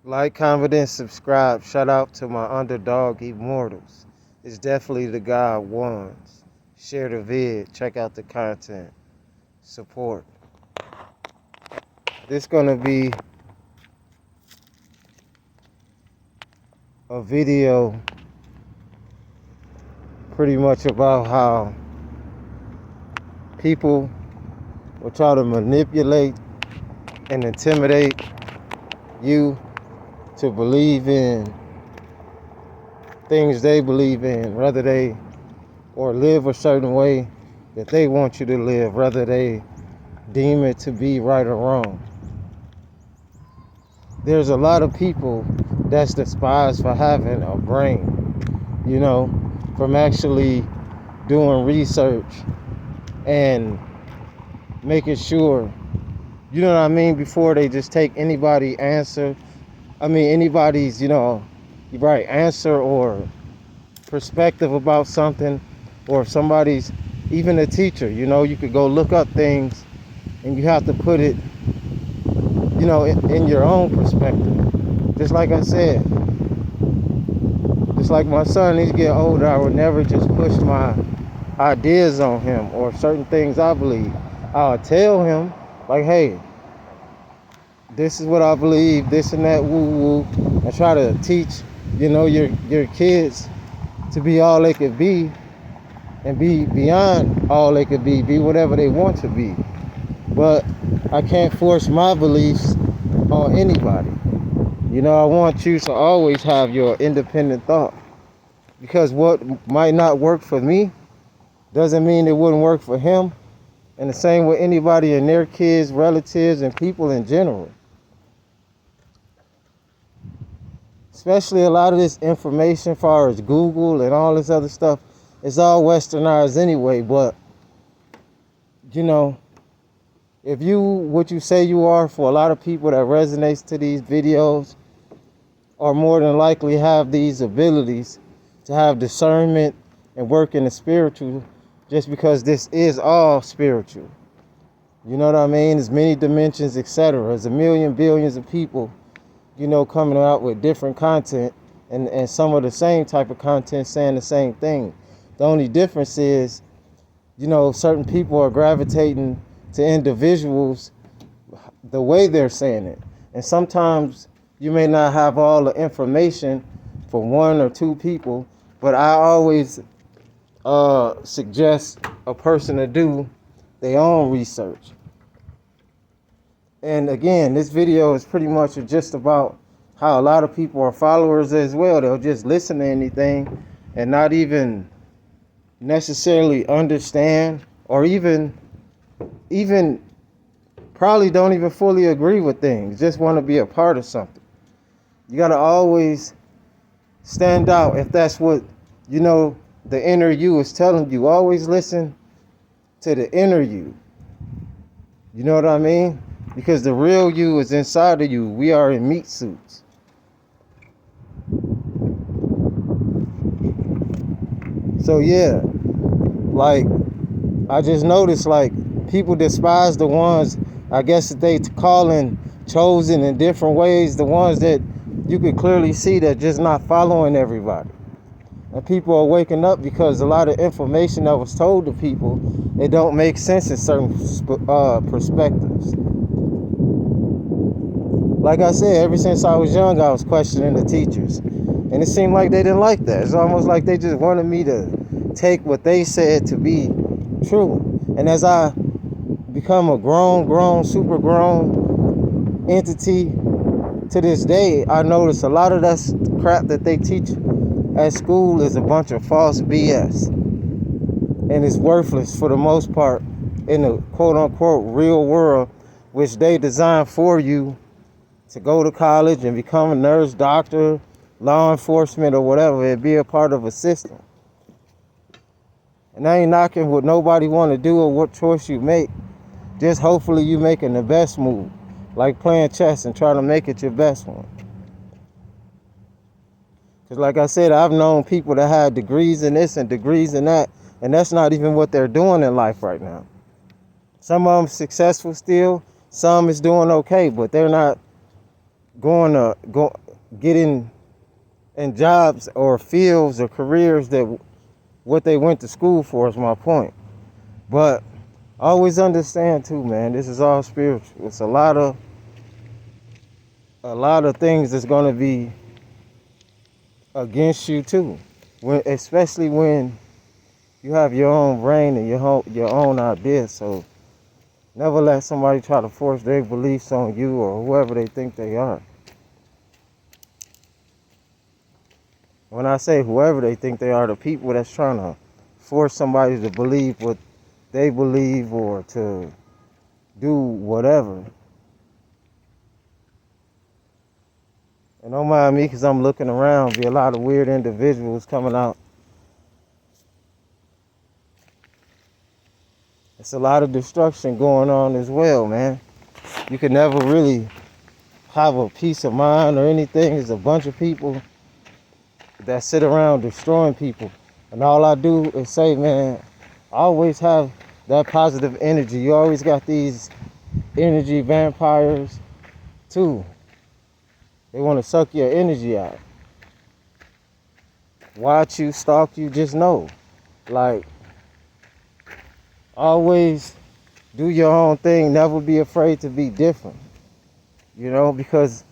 Like, comment, and subscribe. Shout out to my underdog immortals. It's definitely the God ones. Share the vid. Check out the content. Support. This gonna be a video pretty much about how people will try to manipulate and intimidate you to believe in things they believe in, whether they or live a certain way that they want you to live, whether they deem it to be right or wrong. There's a lot of people that's despised for having a brain, from actually doing research and making sure, what I mean, before they just take anybody's answer. Anybody's, right answer or perspective about something, or if somebody's, even a teacher, you could go look up things and you have to put it, in your own perspective. Just like I said, just like my son, he's getting older, I would never just push my ideas on him or certain things I believe. I'll tell him, like, hey, this is what I believe, this and that, woo woo. I try to teach, your kids to be all they could be and be beyond all they could be whatever they want to be. But I can't force my beliefs on anybody. I want you to always have your independent thought, because what might not work for me doesn't mean it wouldn't work for him. And the same with anybody and their kids, relatives, and people in general. Especially a lot of this information as far as Google and all this other stuff, it's all westernized anyway. But, if what you say you are, for a lot of people that resonates to these videos, are more than likely have these abilities to have discernment and work in the spiritual, just because this is all spiritual. You know what I mean? There's many dimensions, etc. There's a million billions of people, coming out with different content, and some of the same type of content saying the same thing. The only difference is, certain people are gravitating to individuals the way they're saying it. And sometimes you may not have all the information for one or two people, but I always suggest a person to do their own research. And again, this video is pretty much just about how a lot of people are followers as well. They'll just listen to anything and not even necessarily understand, or even probably don't even fully agree with things, just want to be a part of something. You got to always stand out. If that's what, the inner you is telling you, always listen to the inner you. You know what I mean? Because the real you is inside of you. We are in meat suits. So yeah, like, I just noticed, like, people despise the ones, I guess, that they calling chosen in different ways, the ones that you could clearly see that just not following everybody. And people are waking up because a lot of information that was told to people, it don't make sense in certain perspectives. Like I said, ever since I was young, I was questioning the teachers. And it seemed like they didn't like that. It's almost like they just wanted me to take what they said to be true. And as I become a grown, super grown entity to this day, I notice a lot of that crap that they teach at school is a bunch of false BS. And it's worthless for the most part in the quote-unquote real world, which they designed for you to go to college and become a nurse, doctor, law enforcement, or whatever, and be a part of a system. And I ain't knocking what nobody want to do or what choice you make. Just hopefully you making the best move, like playing chess and trying to make it your best one. Because like I said, I've known people that had degrees in this and degrees in that, and that's not even what they're doing in life right now. Some of them successful still, some is doing okay, but they're not getting in jobs or fields or careers that what they went to school for is my point. But always understand too, man, this is all spiritual. It's a lot of things that's gonna be against you too. Especially when you have your own brain and your own ideas. So never let somebody try to force their beliefs on you or whoever they think they are. When I say whoever they think they are, the people that's trying to force somebody to believe what they believe or to do whatever. And don't mind me because I'm looking around, be a lot of weird individuals coming out. It's a lot of destruction going on as well, man. You can never really have a peace of mind or anything. There's a bunch of people that sit around destroying people. And all I do is say, man, always have that positive energy. You always got these energy vampires too. They want to suck your energy out. Watch you, stalk you, just know. Like, always do your own thing. Never be afraid to be different. You know, because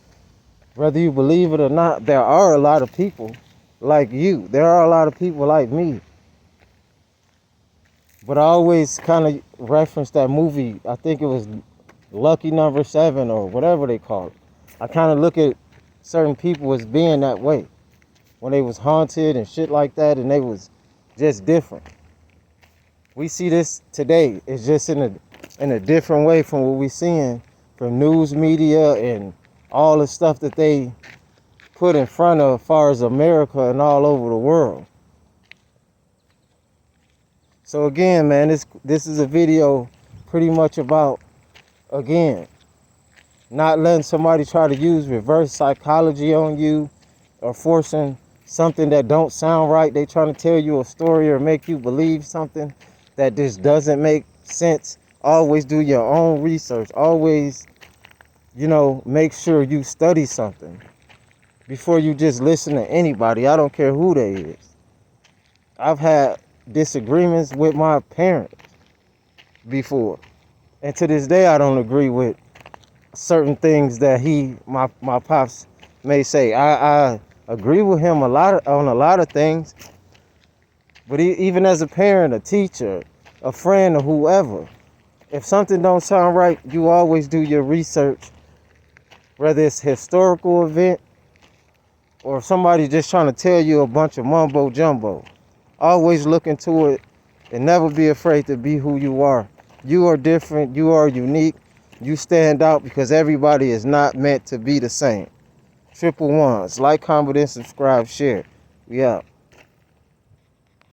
whether you believe it or not, there are a lot of people like you. There are a lot of people like me. But I always kind of reference that movie. I think it was Lucky Number 7 or whatever they call it. I kind of look at certain people as being that way. When they was haunted and shit like that, and they was just different. We see this today. It's just in a different way from what we seeing from news media and all the stuff that they put in front of as far as America and all over the world. So again, man, this is a video pretty much about, again, not letting somebody try to use reverse psychology on you or forcing something that don't sound right. They trying to tell you a story or make you believe something that just doesn't make sense. Always do your own research. Always, make sure you study something before you just listen to anybody. I don't care who they is. I've had disagreements with my parents before. And to this day, I don't agree with certain things that my pops may say. I agree with him on a lot of things. But even as a parent, a teacher, a friend, or whoever, if something don't sound right, you always do your research, whether it's historical event or if somebody just trying to tell you a bunch of mumbo jumbo. Always look into it and never be afraid to be who you are. You are different. You are unique. You stand out because everybody is not meant to be the same. Triple ones. Like, comment, and subscribe, share. We out.